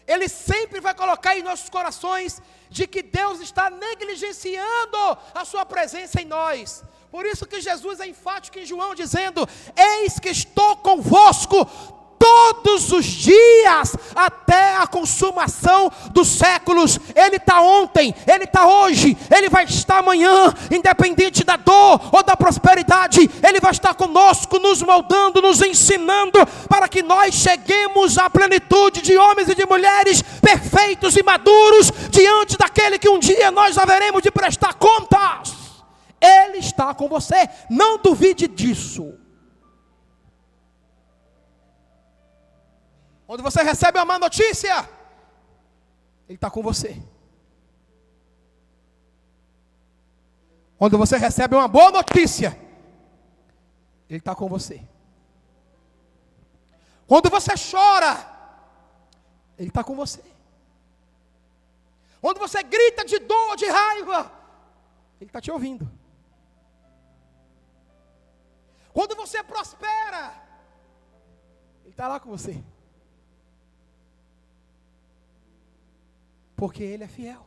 Ele sempre vai colocar em nossos corações de que Deus está negligenciando a sua presença em nós. Por isso que Jesus é enfático em João, dizendo: eis que estou convosco todos os dias, até a consumação dos séculos. Ele está ontem, Ele está hoje, Ele vai estar amanhã, independente da dor ou da prosperidade. Ele vai estar conosco, nos moldando, nos ensinando, para que nós cheguemos à plenitude de homens e de mulheres perfeitos e maduros, diante daquele que um dia nós haveremos de prestar contas. Ele está com você, não duvide disso. Quando você recebe uma má notícia, Ele está com você. Quando você recebe uma boa notícia, Ele está com você. Quando você chora, Ele está com você. Quando você grita de dor, de raiva, Ele está te ouvindo. Quando você prospera, Ele está lá com você. Porque Ele é fiel.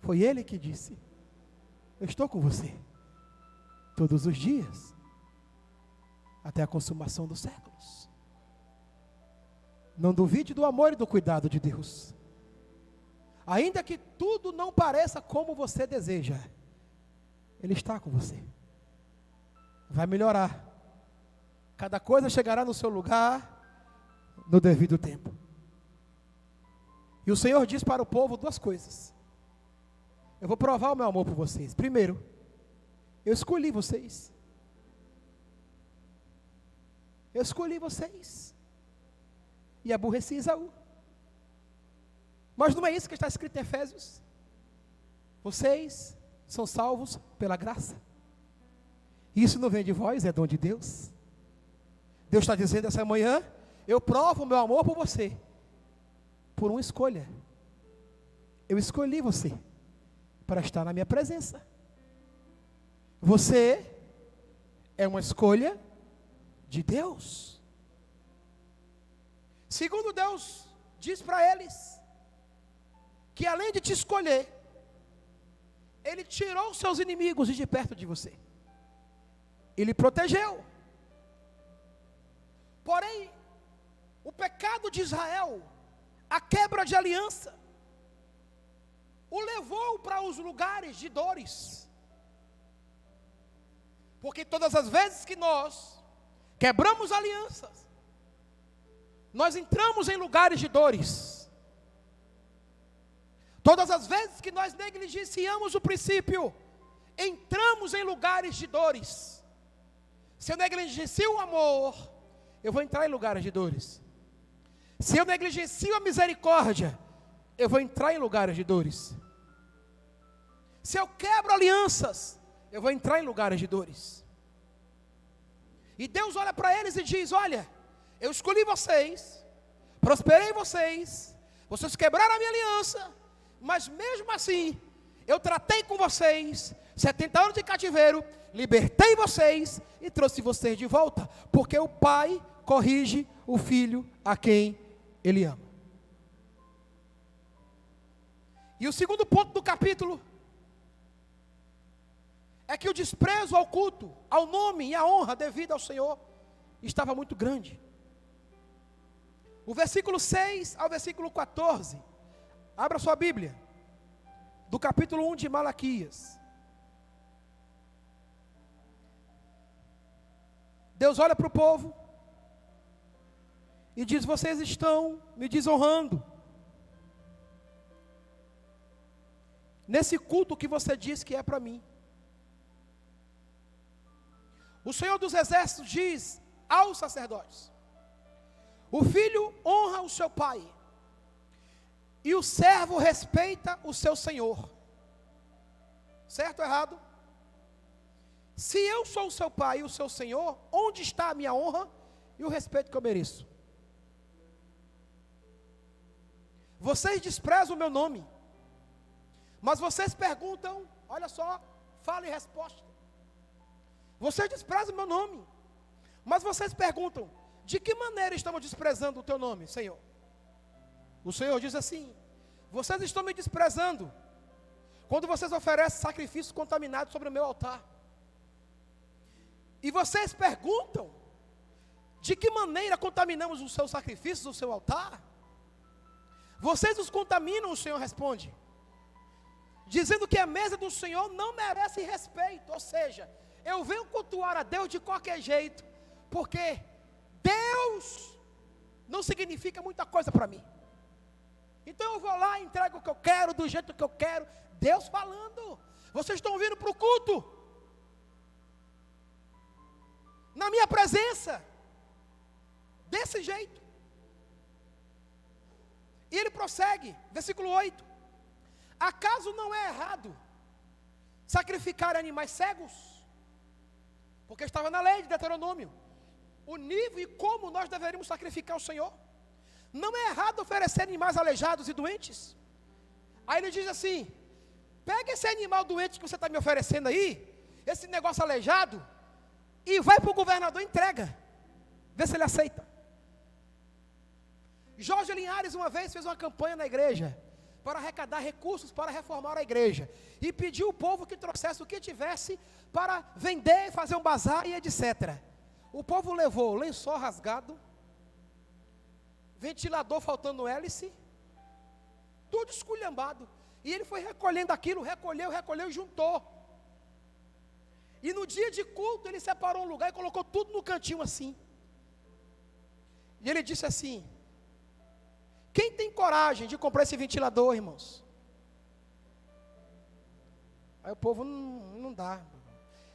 Foi Ele que disse: eu estou com você todos os dias, até a consumação dos séculos. Não duvide do amor e do cuidado de Deus. Ainda que tudo não pareça como você deseja, Ele está com você. Vai melhorar. Cada coisa chegará no seu lugar, no devido tempo. E o Senhor diz para o povo duas coisas: eu vou provar o meu amor por vocês. Primeiro, eu escolhi vocês. Eu escolhi vocês. E aborreci Esaú. Mas não é isso que está escrito em Efésios? Vocês são salvos pela graça. Isso não vem de vós, é dom de Deus. Deus está dizendo essa manhã: eu provo o meu amor por você, por uma escolha. Eu escolhi você para estar na minha presença. Você é uma escolha de Deus. Segundo, Deus diz para eles que além de te escolher, Ele tirou os seus inimigos de perto de você. Ele protegeu. Porém, o pecado de Israel, a quebra de aliança, o levou para os lugares de dores. Porque todas as vezes que nós quebramos alianças, nós entramos em lugares de dores. Todas as vezes que nós negligenciamos o princípio, entramos em lugares de dores. Se eu negligencio o amor, eu vou entrar em lugares de dores. Se eu negligencio a misericórdia, eu vou entrar em lugares de dores. Se eu quebro alianças, eu vou entrar em lugares de dores. E Deus olha para eles e diz: olha, eu escolhi vocês, prosperei vocês, vocês quebraram a minha aliança, mas mesmo assim, eu tratei com vocês, 70 anos de cativeiro, libertei vocês e trouxe vocês de volta, porque o pai corrige o filho a quem ele ama. E o segundo ponto do capítulo é que o desprezo ao culto, ao nome e à honra devida ao Senhor estava muito grande. O versículo 6 ao versículo 14, abra sua Bíblia, do capítulo 1 de Malaquias. Deus olha para o povo e diz: vocês estão me desonrando. Nesse culto que você diz que é para mim. O Senhor dos Exércitos diz aos sacerdotes: o filho honra o seu pai, e o servo respeita o seu senhor. Certo ou errado? Se eu sou o seu pai e o seu senhor, onde está a minha honra e o respeito que eu mereço? Vocês desprezam o meu nome, mas vocês perguntam, olha só, fala e resposta. Vocês desprezam o meu nome, mas vocês perguntam: de que maneira estamos desprezando o teu nome, Senhor? O Senhor diz assim: vocês estão me desprezando quando vocês oferecem sacrifícios contaminados sobre o meu altar. E vocês perguntam: de que maneira contaminamos os seus sacrifícios, o seu altar? Vocês os contaminam, o Senhor responde, dizendo que a mesa do Senhor não merece respeito. Ou seja, eu venho cultuar a Deus de qualquer jeito, porque Deus não significa muita coisa para mim. Então eu vou lá e entrego o que eu quero, do jeito que eu quero. Deus falando: vocês estão vindo para o culto, na minha presença, desse jeito. E ele prossegue, versículo 8: acaso não é errado sacrificar animais cegos? Porque estava na lei de Deuteronômio o nível e como nós deveríamos sacrificar o Senhor. Não é errado oferecer animais aleijados e doentes? Aí ele diz assim: pega esse animal doente que você está me oferecendo aí, esse negócio aleijado, e vai para o governador e entrega, vê se ele aceita. Jorge Linhares uma vez fez uma campanha na igreja para arrecadar recursos para reformar a igreja, e pediu ao povo que trouxesse o que tivesse para vender, fazer um bazar e etc. O povo levou lençol rasgado, ventilador faltando hélice, tudo esculhambado. E ele foi recolhendo aquilo, recolheu e juntou. E no dia de culto ele separou um lugar e colocou tudo no cantinho assim. E ele disse assim: quem tem coragem de comprar esse ventilador, irmãos? Aí o povo: não dá.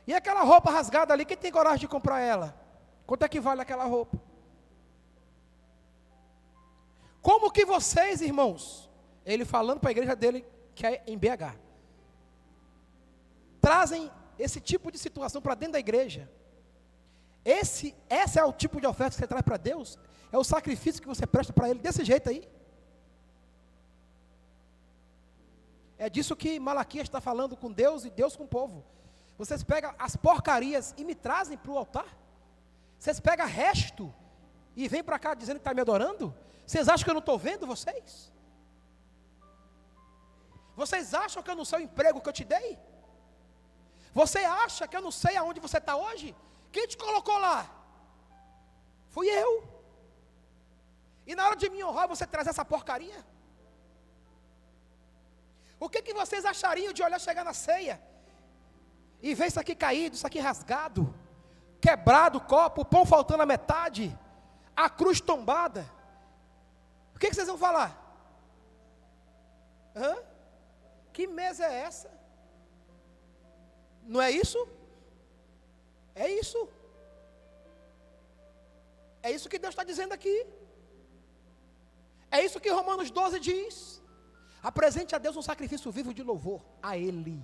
E aquela roupa rasgada ali, quem tem coragem de comprar ela? Quanto é que vale aquela roupa? Como que vocês, irmãos, ele falando para a igreja dele, que é em BH, trazem esse tipo de situação para dentro da igreja? Esse é o tipo de oferta que você traz para Deus? É o sacrifício que você presta para Ele desse jeito aí? É disso que Malaquias está falando com Deus e Deus com o povo. Vocês pegam as porcarias e me trazem para o altar? Vocês pegam resto e vêm para cá dizendo que está me adorando? Vocês acham que eu não estou vendo vocês? Vocês acham que eu não sei o emprego que eu te dei? Você acha que eu não sei aonde você está hoje? Quem te colocou lá? Fui eu. E na hora de me honrar, você traz essa porcaria? O que vocês achariam de olhar chegar na ceia e ver isso aqui caído, isso aqui rasgado, quebrado o copo, o pão faltando a metade, a cruz tombada? O que vocês vão falar? Que mesa é essa? Não é isso? É isso. É isso que Deus está dizendo aqui. É isso que Romanos 12 diz: apresente a Deus um sacrifício vivo de louvor a Ele,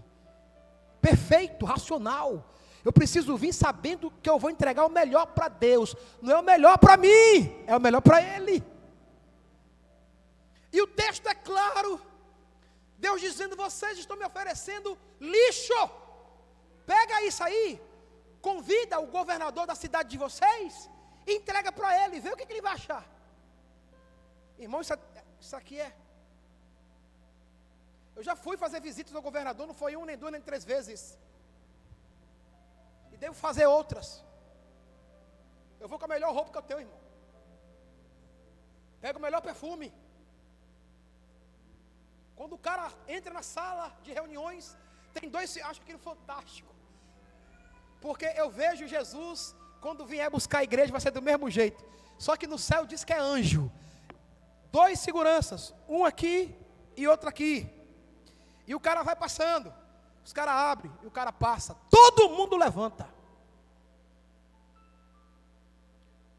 perfeito, racional. Eu preciso vir sabendo que eu vou entregar o melhor para Deus. Não é o melhor para mim, é o melhor para Ele. E o texto é claro, Deus dizendo: vocês estão me oferecendo lixo. Pega isso aí, convida o governador da cidade de vocês, e entrega para ele, vê o que ele vai achar. Irmão, isso aqui é... Eu já fui fazer visitas ao governador, não foi 1, nem 2, nem 3 vezes. E devo fazer outras. Eu vou com a melhor roupa que eu tenho, irmão. Pego o melhor perfume. Quando o cara entra na sala de reuniões, tem 2 que acham aquilo fantástico. Porque eu vejo Jesus, quando vier buscar a igreja, vai ser do mesmo jeito. Só que no céu diz que é anjo. 2 seguranças, um aqui e outro aqui. E o cara vai passando, os caras abrem e o cara passa. Todo mundo levanta.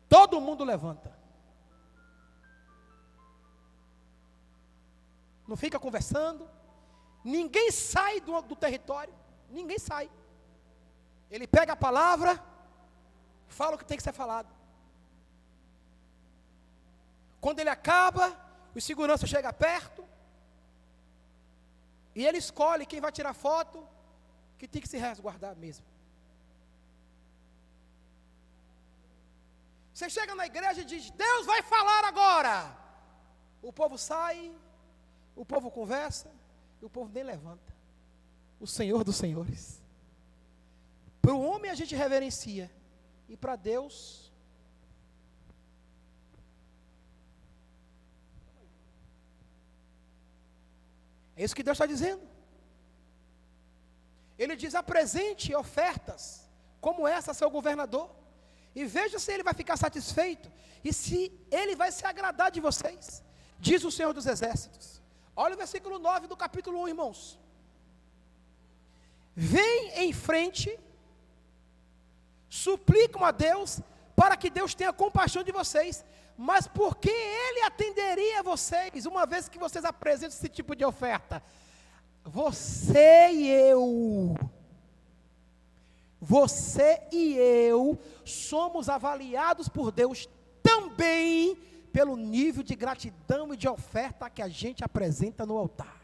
Todo mundo levanta. Não fica conversando. Ninguém sai do território. Ninguém sai. Ele pega a palavra, fala o que tem que ser falado. Quando ele acaba, o segurança chega perto, e ele escolhe quem vai tirar foto, que tem que se resguardar mesmo. Você chega na igreja e diz: Deus vai falar agora. O povo sai, o povo conversa, e o povo nem levanta. O Senhor dos Senhores. Para o homem a gente reverencia, e para Deus, é isso que Deus está dizendo. Ele diz: apresente ofertas como essa a seu governador, e veja se ele vai ficar satisfeito, e se ele vai se agradar de vocês, diz o Senhor dos Exércitos. Olha o versículo 9 do capítulo 1, irmãos. Vem em frente, suplicam a Deus, para que Deus tenha compaixão de vocês, mas por que Ele atenderia a vocês, uma vez que vocês apresentam esse tipo de oferta? Você e eu somos avaliados por Deus também pelo nível de gratidão e de oferta que a gente apresenta no altar.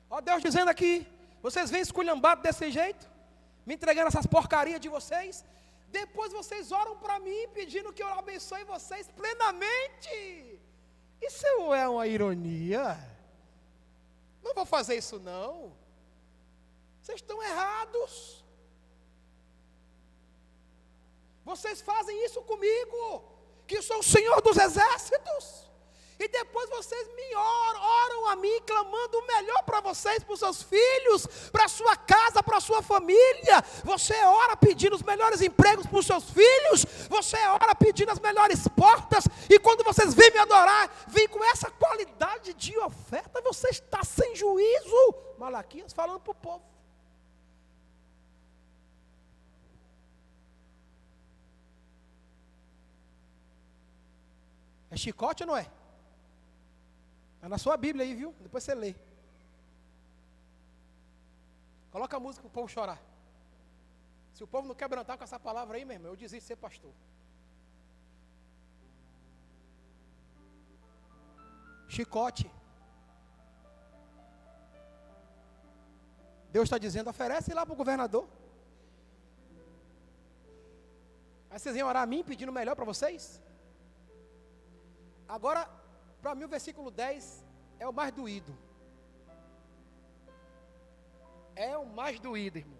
Ó Deus dizendo aqui: vocês vêm esculhambados desse jeito, me entregando essas porcarias de vocês, depois vocês oram para mim pedindo que eu abençoe vocês plenamente. Isso é uma ironia. Não vou fazer isso não. Vocês estão errados. Vocês fazem isso comigo, que sou o Senhor dos Exércitos, e depois vocês me oram a mim, clamando o melhor para vocês, para os seus filhos, para a sua casa, para a sua família. Você ora pedindo os melhores empregos para os seus filhos, você ora pedindo as melhores portas, e quando vocês vêm me adorar, vêm com essa qualidade de oferta, você está sem juízo. Malaquias falando para o povo. É chicote ou não é? Está na sua Bíblia aí, viu? Depois você lê. Coloca a música para o povo chorar. Se o povo não quebrantar com essa palavra aí, meu irmão, eu desisto de ser pastor. Chicote. Deus está dizendo: oferece lá para o governador. Aí vocês iam orar a mim pedindo o melhor para vocês? Agora, para mim o versículo 10 é o mais doído. É o mais doído, irmão.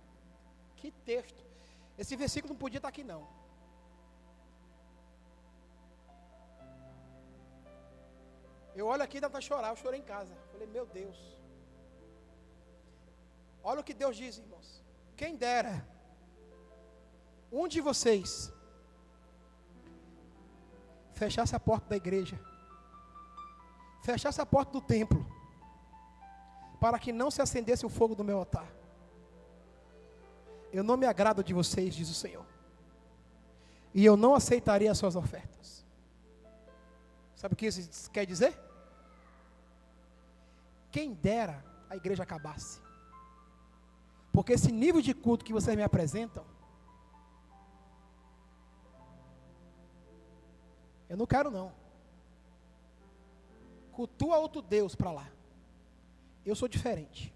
Que texto. Esse versículo não podia estar aqui não. Eu olho aqui e dá para chorar. Eu chorei em casa. Falei: meu Deus. Olha o que Deus diz, irmãos. Quem dera um de vocês fechasse a porta da igreja, fechasse a porta do templo, para que não se acendesse o fogo do meu altar. Eu não me agrado de vocês, diz o Senhor, e eu não aceitaria as suas ofertas. Sabe o que isso quer dizer? Quem dera a igreja acabasse, porque esse nível de culto que vocês me apresentam, eu não quero não. Cultua outro Deus para lá. Eu sou diferente.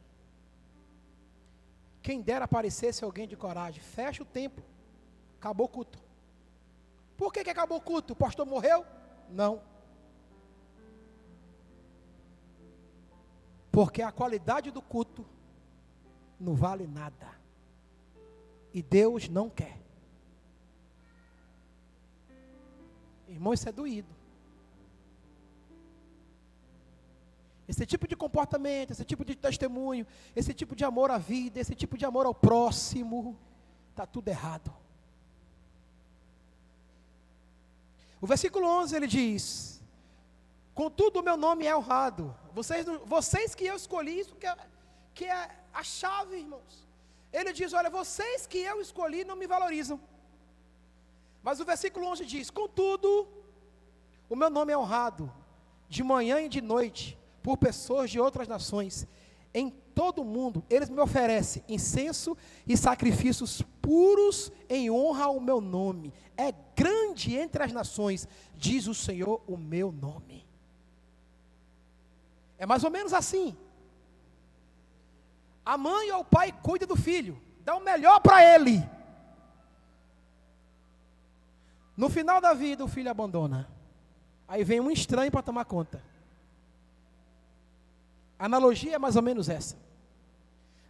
Quem dera aparecesse alguém de coragem. Fecha o templo. Acabou o culto. Por que acabou o culto? O pastor morreu? Não. Porque a qualidade do culto não vale nada. E Deus não quer. Irmão, isso é doído. Esse tipo de comportamento, esse tipo de testemunho, esse tipo de amor à vida, esse tipo de amor ao próximo, está tudo errado. O versículo 11 ele diz: contudo o meu nome é honrado. Vocês que eu escolhi, isso que é a chave, irmãos. Ele diz: olha, vocês que eu escolhi não me valorizam. Mas o versículo 11 diz: contudo, o meu nome é honrado, de manhã e de noite, por pessoas de outras nações. Em todo o mundo, eles me oferecem incenso e sacrifícios puros em honra ao meu nome. É grande entre as nações, diz o Senhor, o meu nome. É mais ou menos assim. A mãe ou o pai cuida do filho, dá o melhor para ele. No final da vida, o filho abandona. Aí vem um estranho para tomar conta. A analogia é mais ou menos essa.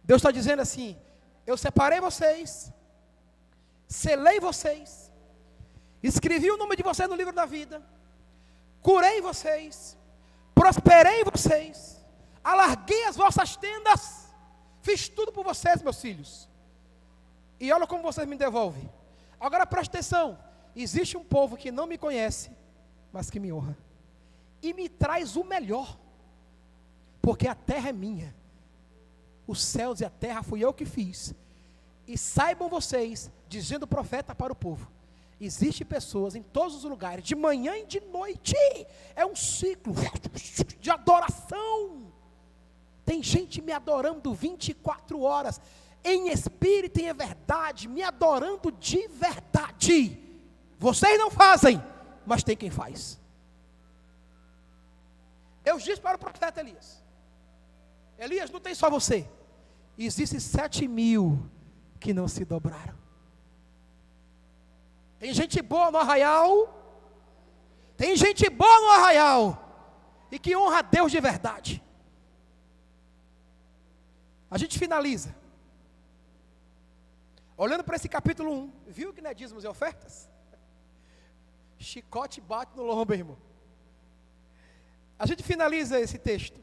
Deus está dizendo assim: eu separei vocês, selei vocês, escrevi o nome de vocês no livro da vida, curei vocês, prosperei vocês, alarguei as vossas tendas, fiz tudo por vocês, meus filhos. E olha como vocês me devolvem. Agora preste atenção: existe um povo que não me conhece, mas que me honra, e me traz o melhor, porque a terra é minha, os céus e a terra fui eu que fiz. E saibam vocês, dizendo o profeta para o povo, existem pessoas em todos os lugares, de manhã e de noite, é um ciclo de adoração. Tem gente me adorando 24 horas, em espírito e em verdade, me adorando de verdade. Vocês não fazem, mas tem quem faz. Eu disse para o profeta Elias: Elias, não tem só você, existem 7.000 que não se dobraram. Tem gente boa no arraial, tem gente boa no arraial, e que honra a Deus de verdade. A gente finaliza olhando para esse capítulo 1, viu que não é dízimos e ofertas? Chicote bate no lombo, irmão. A gente finaliza esse texto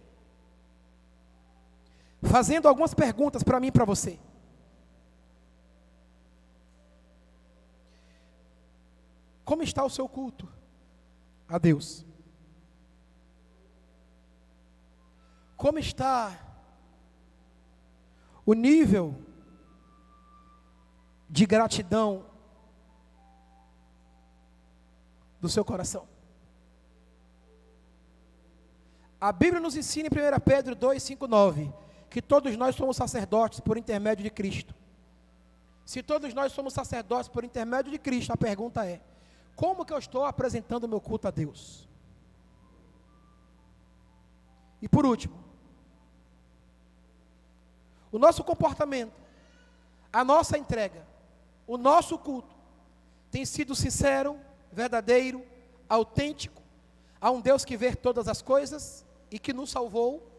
fazendo algumas perguntas para mim e para você. Como está o seu culto a Deus? Como está o nível de gratidão do seu coração? A Bíblia nos ensina em 1 Pedro 2, 5, 9, que todos nós somos sacerdotes por intermédio de Cristo. Se todos nós somos sacerdotes por intermédio de Cristo, a pergunta é: como que eu estou apresentando o meu culto a Deus? E por último, o nosso comportamento, a nossa entrega, o nosso culto tem sido sincero, verdadeiro, autêntico a um Deus que vê todas as coisas e que nos salvou.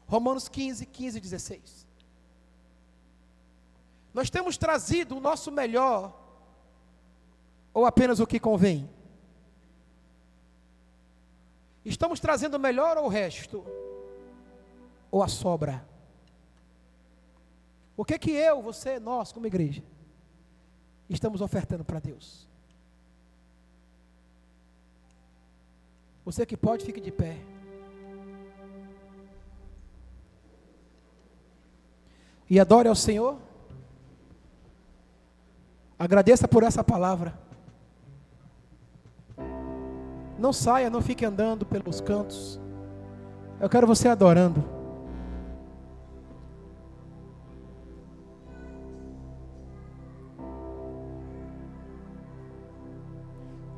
Romanos 15, 15 e 16. Nós temos trazido o nosso melhor ou apenas o que convém? Estamos trazendo o melhor ou o resto? Ou a sobra? O que eu, você, nós como igreja estamos ofertando para Deus? Você que pode, fique de pé. E adore ao Senhor. Agradeça por essa palavra. Não saia, não fique andando pelos cantos. Eu quero você adorando.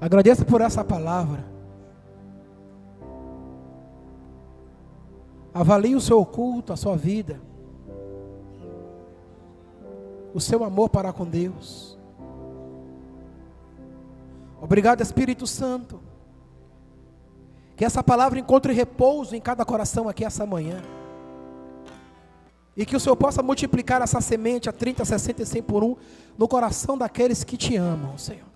Agradeça por essa palavra. Avalie o seu culto, a sua vida, o seu amor para com Deus. Obrigado, Espírito Santo, que essa palavra encontre repouso em cada coração aqui essa manhã, e que o Senhor possa multiplicar essa semente a 30, 60 e 100 por 1 no coração daqueles que te amam, Senhor.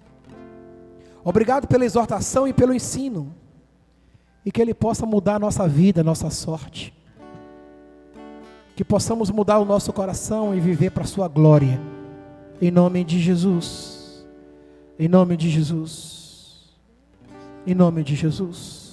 Obrigado pela exortação e pelo ensino, e que Ele possa mudar a nossa vida, a nossa sorte, que possamos mudar o nosso coração e viver para a sua glória, em nome de Jesus, em nome de Jesus, em nome de Jesus.